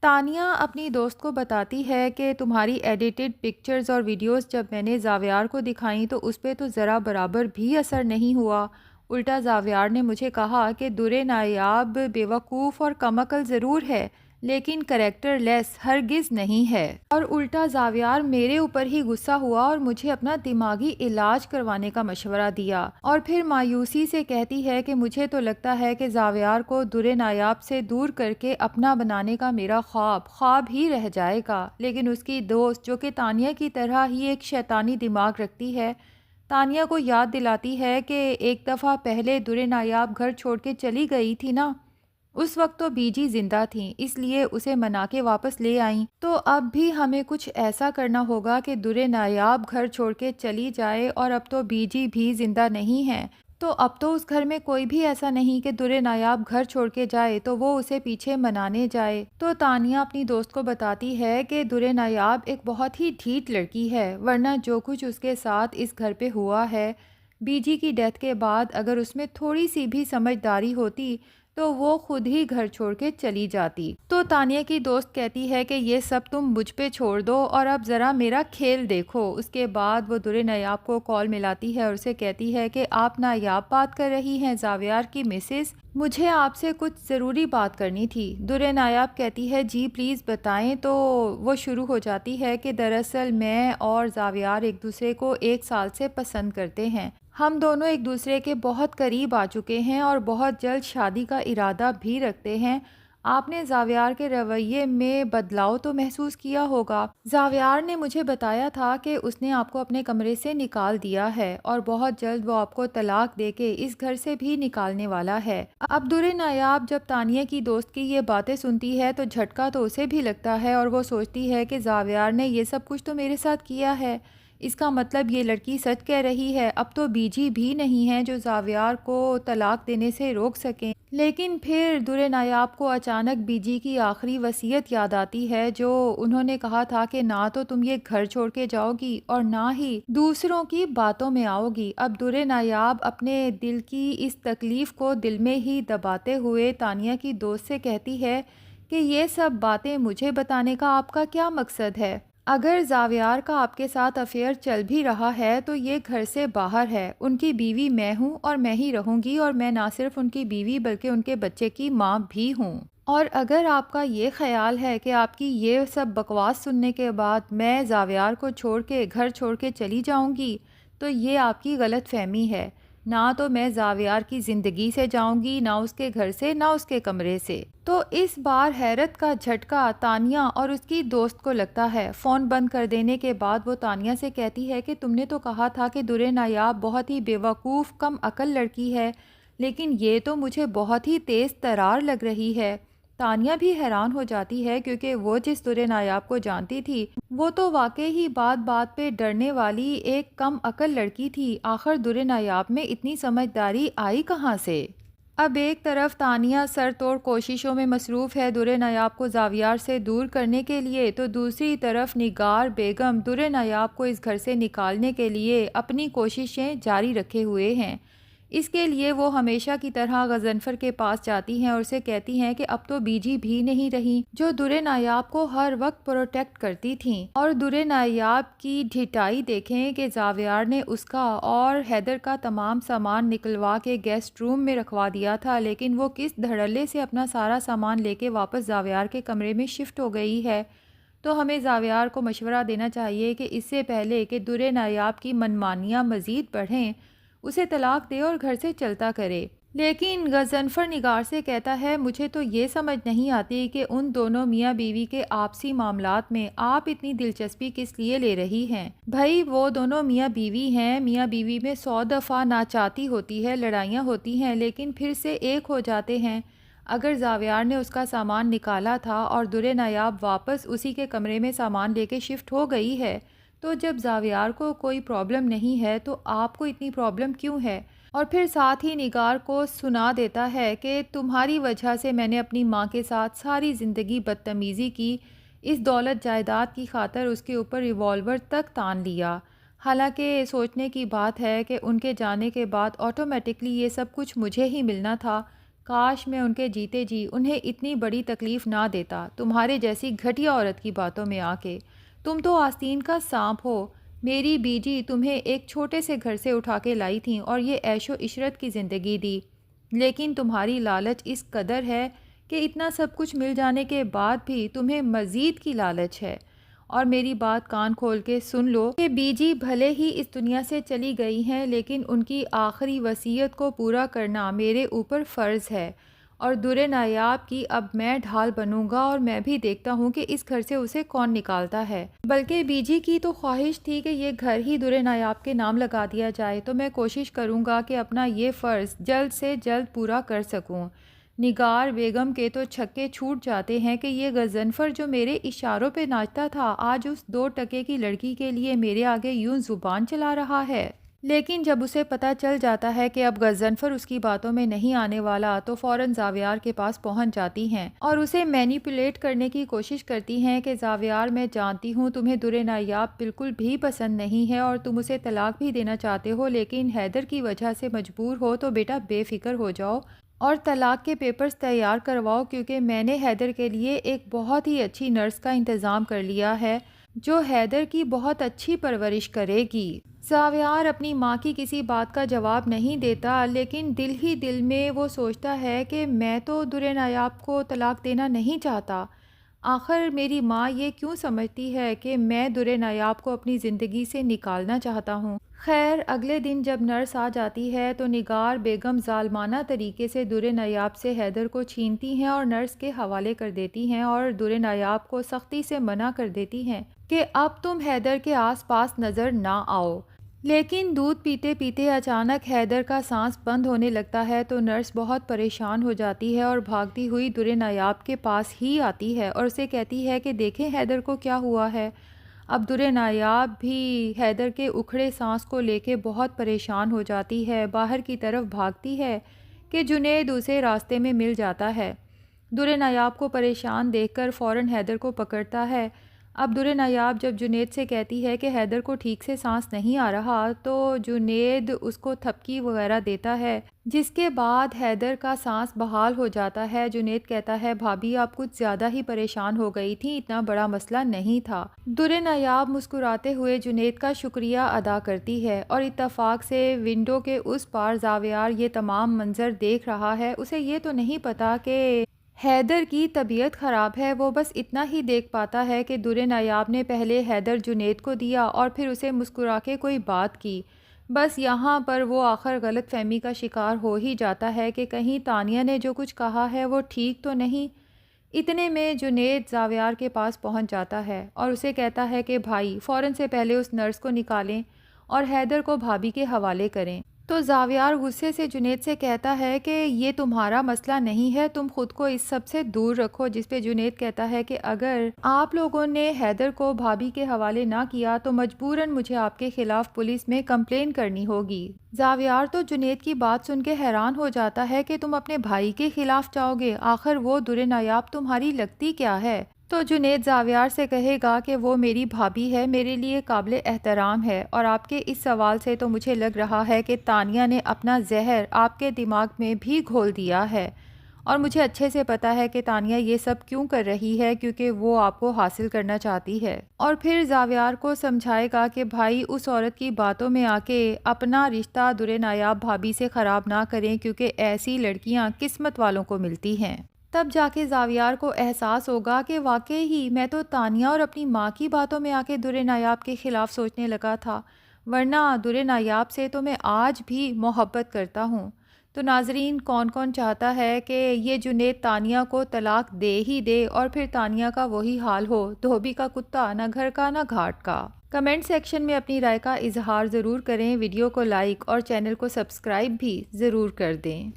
تانیہ اپنی دوست کو بتاتی ہے کہ تمہاری ایڈیٹڈ پکچرز اور ویڈیوز جب میں نے زاویار کو دکھائیں تو اس پہ تو ذرا برابر بھی اثر نہیں ہوا۔ الٹا زاویار نے مجھے کہا کہ در نایاب بیوقوف اور کم عقل ضرور ہے لیکن کریکٹر لیس ہرگز نہیں ہے، اور الٹا زاویار میرے اوپر ہی غصہ ہوا اور مجھے اپنا دماغی علاج کروانے کا مشورہ دیا، اور پھر مایوسی سے کہتی ہے کہ مجھے تو لگتا ہے کہ زاویار کو در نایاب سے دور کر کے اپنا بنانے کا میرا خواب ہی رہ جائے گا۔ لیکن اس کی دوست جو کہ تانیہ کی طرح ہی ایک شیطانی دماغ رکھتی ہے، تانیہ کو یاد دلاتی ہے کہ ایک دفعہ پہلے در نایاب گھر چھوڑ کے چلی گئی تھی نا، اس وقت تو بی جی زندہ تھیں، اس لیے اسے منا کے واپس لے آئیں، تو اب بھی ہمیں کچھ ایسا کرنا ہوگا کہ در نایاب گھر چھوڑ کے چلی جائے، اور اب تو بی جی بھی زندہ نہیں ہیں، تو اب تو اس گھر میں کوئی بھی ایسا نہیں کہ در نایاب گھر چھوڑ کے جائے تو وہ اسے پیچھے منانے جائے۔ تو تانیہ اپنی دوست کو بتاتی ہے کہ در نایاب ایک بہت ہی ڈھیٹ لڑکی ہے، ورنہ جو کچھ اس کے ساتھ اس گھر پہ ہوا ہے، بی جی کی ڈیتھ کے بعد اگر اس میں تھوڑی سی بھی سمجھداری ہوتی تو وہ خود ہی گھر چھوڑ کے چلی جاتی۔ تو تانیہ کی دوست کہتی ہے کہ یہ سب تم مجھ پہ چھوڑ دو اور اب ذرا میرا کھیل دیکھو۔ اس کے بعد وہ در نایاب کو کال ملاتی ہے اور اسے کہتی ہے کہ آپ نایاب بات کر رہی ہیں زاویار کی مسز، مجھے آپ سے کچھ ضروری بات کرنی تھی۔ در نایاب کہتی ہے جی پلیز بتائیں، تو وہ شروع ہو جاتی ہے کہ دراصل میں اور زاویار ایک دوسرے کو 1 سال سے پسند کرتے ہیں، ہم دونوں ایک دوسرے کے بہت قریب آ چکے ہیں اور بہت جلد شادی کا ارادہ بھی رکھتے ہیں۔ آپ نے زاویار کے رویے میں بدلاؤ تو محسوس کیا ہوگا۔ زاویار نے مجھے بتایا تھا کہ اس نے آپ کو اپنے کمرے سے نکال دیا ہے اور بہت جلد وہ آپ کو طلاق دے کے اس گھر سے بھی نکالنے والا ہے۔ اب در نایاب جب تانیہ کی دوست کی یہ باتیں سنتی ہے تو جھٹکا تو اسے بھی لگتا ہے اور وہ سوچتی ہے کہ زاویار نے یہ سب کچھ تو میرے ساتھ کیا ہے، اس کا مطلب یہ لڑکی سچ کہہ رہی ہے، اب تو بی جی بھی نہیں ہے جو زاویار کو طلاق دینے سے روک سکیں۔ لیکن پھر در نایاب کو اچانک بی جی کی آخری وصیت یاد آتی ہے جو انہوں نے کہا تھا کہ نہ تو تم یہ گھر چھوڑ کے جاؤ گی اور نہ ہی دوسروں کی باتوں میں آؤ گی۔ اب در نایاب اپنے دل کی اس تکلیف کو دل میں ہی دباتے ہوئے تانیہ کی دوست سے کہتی ہے کہ یہ سب باتیں مجھے بتانے کا آپ کا کیا مقصد ہے؟ اگر زاویار کا آپ کے ساتھ افیئر چل بھی رہا ہے تو یہ گھر سے باہر ہے، ان کی بیوی میں ہوں اور میں ہی رہوں گی، اور میں نہ صرف ان کی بیوی بلکہ ان کے بچے کی ماں بھی ہوں۔ اور اگر آپ کا یہ خیال ہے کہ آپ کی یہ سب بکواس سننے کے بعد میں زاویار کو چھوڑ کے گھر چھوڑ کے چلی جاؤں گی تو یہ آپ کی غلط فہمی ہے، نہ تو میں زاویار کی زندگی سے جاؤں گی، نہ اس کے گھر سے، نہ اس کے کمرے سے۔ تو اس بار حیرت کا جھٹکا تانیہ اور اس کی دوست کو لگتا ہے۔ فون بند کر دینے کے بعد وہ تانیہ سے کہتی ہے کہ تم نے تو کہا تھا کہ در نایاب بہت ہی بیوقوف کم عقل لڑکی ہے، لیکن یہ تو مجھے بہت ہی تیز ترار لگ رہی ہے۔ تانیہ بھی حیران ہو جاتی ہے کیونکہ وہ جس در نایاب کو جانتی تھی وہ تو واقعی ہی بات بات پہ ڈرنے والی ایک کم عقل لڑکی تھی، آخر در نایاب میں اتنی سمجھداری آئی کہاں سے؟ اب ایک طرف تانیہ سر توڑ کوششوں میں مصروف ہے در نایاب کو زاویار سے دور کرنے کے لیے، تو دوسری طرف نگار بیگم در نایاب کو اس گھر سے نکالنے کے لیے اپنی کوششیں جاری رکھے ہوئے ہیں۔ اس کے لیے وہ ہمیشہ کی طرح غضنفر کے پاس جاتی ہیں اور اسے کہتی ہیں کہ اب تو بی جی بھی نہیں رہی جو در نایاب کو ہر وقت پروٹیکٹ کرتی تھیں، اور در نایاب کی ڈھٹائی دیکھیں کہ زاویار نے اس کا اور حیدر کا تمام سامان نکلوا کے گیسٹ روم میں رکھوا دیا تھا، لیکن وہ کس دھڑلے سے اپنا سارا سامان لے کے واپس زاویار کے کمرے میں شفٹ ہو گئی ہے۔ تو ہمیں زاویار کو مشورہ دینا چاہیے کہ اس سے پہلے کہ در نایاب کی منمانیاں مزید بڑھیں اسے طلاق دے اور گھر سے چلتا کرے۔ لیکن غضنفر نگار سے کہتا ہے مجھے تو یہ سمجھ نہیں آتی کہ ان دونوں میاں بیوی کے آپسی معاملات میں آپ اتنی دلچسپی کس لیے لے رہی ہیں؟ بھائی وہ دونوں میاں بیوی ہیں، میاں بیوی میں 100 دفعہ ناچاتی ہوتی ہے، لڑائیاں ہوتی ہیں، لیکن پھر سے ایک ہو جاتے ہیں۔ اگر زاویار نے اس کا سامان نکالا تھا اور در نایاب واپس اسی کے کمرے میں سامان لے کے شفٹ ہو گئی ہے، تو جب زاویار کو کوئی پرابلم نہیں ہے تو آپ کو اتنی پرابلم کیوں ہے؟ اور پھر ساتھ ہی نگار کو سنا دیتا ہے کہ تمہاری وجہ سے میں نے اپنی ماں کے ساتھ ساری زندگی بدتمیزی کی، اس دولت جائیداد کی خاطر اس کے اوپر ریوالور تک تان لیا۔ حالانکہ سوچنے کی بات ہے کہ ان کے جانے کے بعد آٹومیٹکلی یہ سب کچھ مجھے ہی ملنا تھا، کاش میں ان کے جیتے جی انہیں اتنی بڑی تکلیف نہ دیتا تمہارے جیسی گھٹیا عورت کی باتوں میں آ کے۔ تم تو آستین کا سانپ ہو۔ میری بیجی تمہیں ایک چھوٹے سے گھر سے اٹھا کے لائی تھیں اور یہ عیش و عشرت کی زندگی دی، لیکن تمہاری لالچ اس قدر ہے کہ اتنا سب کچھ مل جانے کے بعد بھی تمہیں مزید کی لالچ ہے۔ اور میری بات کان کھول کے سن لو کہ بیجی بھلے ہی اس دنیا سے چلی گئی ہیں، لیکن ان کی آخری وصیت کو پورا کرنا میرے اوپر فرض ہے، اور در نایاب کی اب میں ڈھال بنوں گا، اور میں بھی دیکھتا ہوں کہ اس گھر سے اسے کون نکالتا ہے۔ بلکہ بیجی کی تو خواہش تھی کہ یہ گھر ہی در نایاب کے نام لگا دیا جائے، تو میں کوشش کروں گا کہ اپنا یہ فرض جلد سے جلد پورا کر سکوں۔ نگار بیگم کے تو چھکے چھوٹ جاتے ہیں کہ یہ غضنفر جو میرے اشاروں پہ ناچتا تھا آج اس 2 ٹکے کی لڑکی کے لیے میرے آگے یوں زبان چلا رہا ہے۔ لیکن جب اسے پتہ چل جاتا ہے کہ اب غضنفر اس کی باتوں میں نہیں آنے والا تو فوراً زاویار کے پاس پہنچ جاتی ہیں اور اسے مینیپولیٹ کرنے کی کوشش کرتی ہیں کہ زاویار، میں جانتی ہوں تمہیں در نایاب بالکل بھی پسند نہیں ہے اور تم اسے طلاق بھی دینا چاہتے ہو، لیکن حیدر کی وجہ سے مجبور ہو تو بیٹا بے فکر ہو جاؤ اور طلاق کے پیپرز تیار کرواؤ، کیونکہ میں نے حیدر کے لیے ایک بہت ہی اچھی نرس کا انتظام کر لیا ہے جو حیدر کی بہت اچھی پرورش کرے گی۔ زاویار اپنی ماں کی کسی بات کا جواب نہیں دیتا، لیکن دل ہی دل میں وہ سوچتا ہے کہ میں تو در نایاب کو طلاق دینا نہیں چاہتا۔ آخر میری ماں یہ کیوں سمجھتی ہے کہ میں در نایاب کو اپنی زندگی سے نکالنا چاہتا ہوں؟ خیر، اگلے دن جب نرس آ جاتی ہے تو نگار بیگم ظالمانہ طریقے سے در نایاب سے حیدر کو چھینتی ہیں اور نرس کے حوالے کر دیتی ہیں اور در نایاب کو سختی سے منع کر دیتی ہیں کہ اب تم حیدر کے آس پاس نظر نہ آؤ۔ لیکن دودھ پیتے پیتے اچانک حیدر کا سانس بند ہونے لگتا ہے تو نرس بہت پریشان ہو جاتی ہے اور بھاگتی ہوئی در نایاب کے پاس ہی آتی ہے اور اسے کہتی ہے کہ دیکھیں حیدر کو کیا ہوا ہے۔ اب در نایاب بھی حیدر کے اکھڑے سانس کو لے کے بہت پریشان ہو جاتی ہے، باہر کی طرف بھاگتی ہے کہ جنید اسے راستے میں مل جاتا ہے۔ در نایاب کو پریشان دیکھ کر فوراً حیدر کو پکڑتا ہے۔ اب در نایاب جب جنید سے کہتی ہے کہ حیدر کو ٹھیک سے سانس نہیں آ رہا تو جنید اس کو تھپکی وغیرہ دیتا ہے، جس کے بعد حیدر کا سانس بحال ہو جاتا ہے۔ جنید کہتا ہے بھابھی آپ کچھ زیادہ ہی پریشان ہو گئی تھیں، اتنا بڑا مسئلہ نہیں تھا۔ در نایاب مسکراتے ہوئے جنید کا شکریہ ادا کرتی ہے اور اتفاق سے ونڈو کے اس پار زاویار یہ تمام منظر دیکھ رہا ہے۔ اسے یہ تو نہیں پتا کہ حیدر کی طبیعت خراب ہے، وہ بس اتنا ہی دیکھ پاتا ہے کہ در نایاب نے پہلے حیدر جنید کو دیا اور پھر اسے مسکرا کے کوئی بات کی۔ بس یہاں پر وہ آخر غلط فہمی کا شکار ہو ہی جاتا ہے کہ کہیں تانیہ نے جو کچھ کہا ہے وہ ٹھیک تو نہیں۔ اتنے میں جنید زاویار کے پاس پہنچ جاتا ہے اور اسے کہتا ہے کہ بھائی فوراً سے پہلے اس نرس کو نکالیں اور حیدر کو بھابھی کے حوالے کریں۔ تو زاویار غصے سے جنید سے کہتا ہے کہ یہ تمہارا مسئلہ نہیں ہے، تم خود کو اس سب سے دور رکھو، جس پہ جنید کہتا ہے کہ اگر آپ لوگوں نے حیدر کو بھابھی کے حوالے نہ کیا تو مجبوراً مجھے آپ کے خلاف پولیس میں کمپلین کرنی ہوگی۔ زاویار تو جنید کی بات سن کے حیران ہو جاتا ہے کہ تم اپنے بھائی کے خلاف جاؤ گے، آخر وہ در نایاب تمہاری لگتی کیا ہے؟ تو جنید زاویار سے کہے گا کہ وہ میری بھابھی ہے، میرے لیے قابل احترام ہے، اور آپ کے اس سوال سے تو مجھے لگ رہا ہے کہ تانیہ نے اپنا زہر آپ کے دماغ میں بھی گھول دیا ہے، اور مجھے اچھے سے پتا ہے کہ تانیہ یہ سب کیوں کر رہی ہے، کیونکہ وہ آپ کو حاصل کرنا چاہتی ہے۔ اور پھر زاویار کو سمجھائے گا کہ بھائی اس عورت کی باتوں میں آ کے اپنا رشتہ در نایاب بھابھی سے خراب نہ کریں، کیونکہ ایسی لڑکیاں قسمت والوں کو ملتی ہیں۔ تب جا کے زاویار کو احساس ہوگا کہ واقعی ہی میں تو تانیہ اور اپنی ماں کی باتوں میں آ کے در نایاب کے خلاف سوچنے لگا تھا، ورنہ در نایاب سے تو میں آج بھی محبت کرتا ہوں۔ تو ناظرین، کون کون چاہتا ہے کہ یہ جنید تانیہ کو طلاق دے ہی دے اور پھر تانیہ کا وہی حال ہو، دھوبی کا کتا، نہ گھر کا نہ گھاٹ کا؟ کمنٹ سیکشن میں اپنی رائے کا اظہار ضرور کریں، ویڈیو کو لائک اور چینل کو سبسکرائب بھی ضرور کر دیں۔